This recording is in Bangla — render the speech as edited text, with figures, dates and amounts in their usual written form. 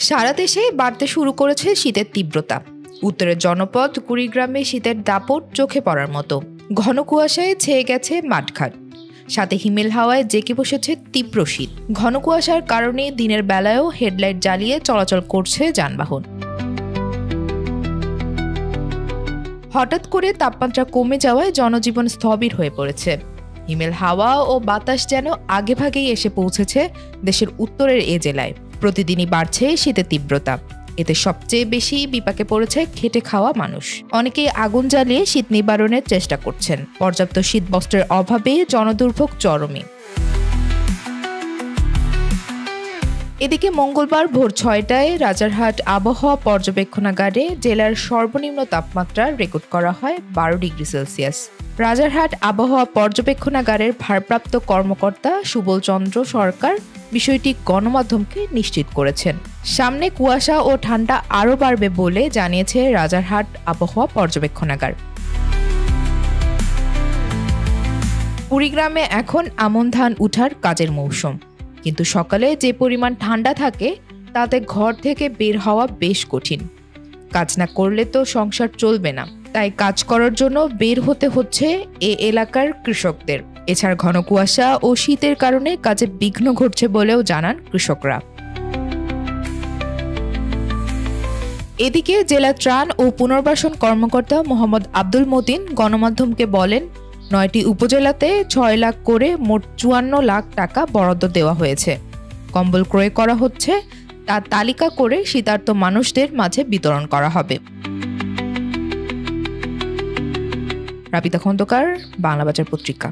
সারা দেশে বাড়তে শুরু করেছে শীতের তীব্রতা। উত্তরের জনপদ কুড়িগ্রামে শীতের দাপট চোখে পড়ার মতো। ঘন কুয়াশায় ছেয়ে গেছে মাঠঘাট, সাথে হিমেল হাওয়ায় জেঁকে বসেছে তীব্র শীত। ঘন কুয়াশার কারণে দিনের বেলায়ও হেডলাইট জ্বালিয়ে চলাচল করছে যানবাহন। হঠাৎ করে তাপমাত্রা কমে যাওয়ায় জনজীবন স্থবির হয়ে পড়েছে। হিমেল হাওয়া ও বাতাস যেন আগেভাগেই এসে পৌঁছেছে দেশের উত্তরের এ জেলায়। প্রতিদিনই বাড়ছে শীতের তীব্রতা। এতে সবচেয়ে বেশি বিপাকে পড়েছে খেটে খাওয়া মানুষ। অনেকেই আগুন জ্বালিয়ে শীত নিবারণের চেষ্টা করছেন। পর্যাপ্ত শীতবস্ত্রের অভাবে জনদুর্ভোগ চরমে। এদিকে মঙ্গলবার ভোর ৬টায় রাজারহাট আবহাওয়া পর্যবেক্ষণাগারে জেলার সর্বনিম্ন তাপমাত্রা রেকর্ড করা হয় ১২ ডিগ্রি সেলসিয়াস। রাজারহাট আবহাওয়া পর্যবেক্ষণাগারের ভারপ্রাপ্ত কর্মকর্তা সুবল চন্দ্র সরকার বিষয়টি গণমাধ্যমকে নিশ্চিত করেছেন। সামনে কুয়াশা ও ঠান্ডা আরও বাড়বে বলে জানিয়েছে রাজারহাট আবহাওয়া পর্যবেক্ষণাগার। কুড়িগ্রামে এখন আমন ধান উঠার কাজের মৌসুম, কিন্তু সকালে যে পরিমাণ ঠান্ডা থাকে তাতে ঘর থেকে বের হওয়া বেশ কঠিন। কাজ না করলে তো সংসার চলবে না, তাই কাজ করার জন্য বের হতে হচ্ছে এ এলাকার কৃষকদের। এছাড়া ঘন কুয়াশা ও শীতের কারণে কাজে বিঘ্ন ঘটছে বলেও জানান কৃষকরা। এদিকে জেলা ত্রাণ ও পুনর্বাসন কর্মকর্তা মোহাম্মদ আব্দুল মতিন গণমাধ্যমকে বলেন, ৯টি উপজেলাতে ৬ লাখ করে মোট ৫৪ লাখ টাকা বরাদ্দ দেওয়া হয়েছে। কম্বল ক্রয় করা হচ্ছে, তার তালিকা করে শীতার্ত মানুষদের মাঝে বিতরণ করা হবে। রাবিতা খন্দকার, বাংলা বাজার পত্রিকা।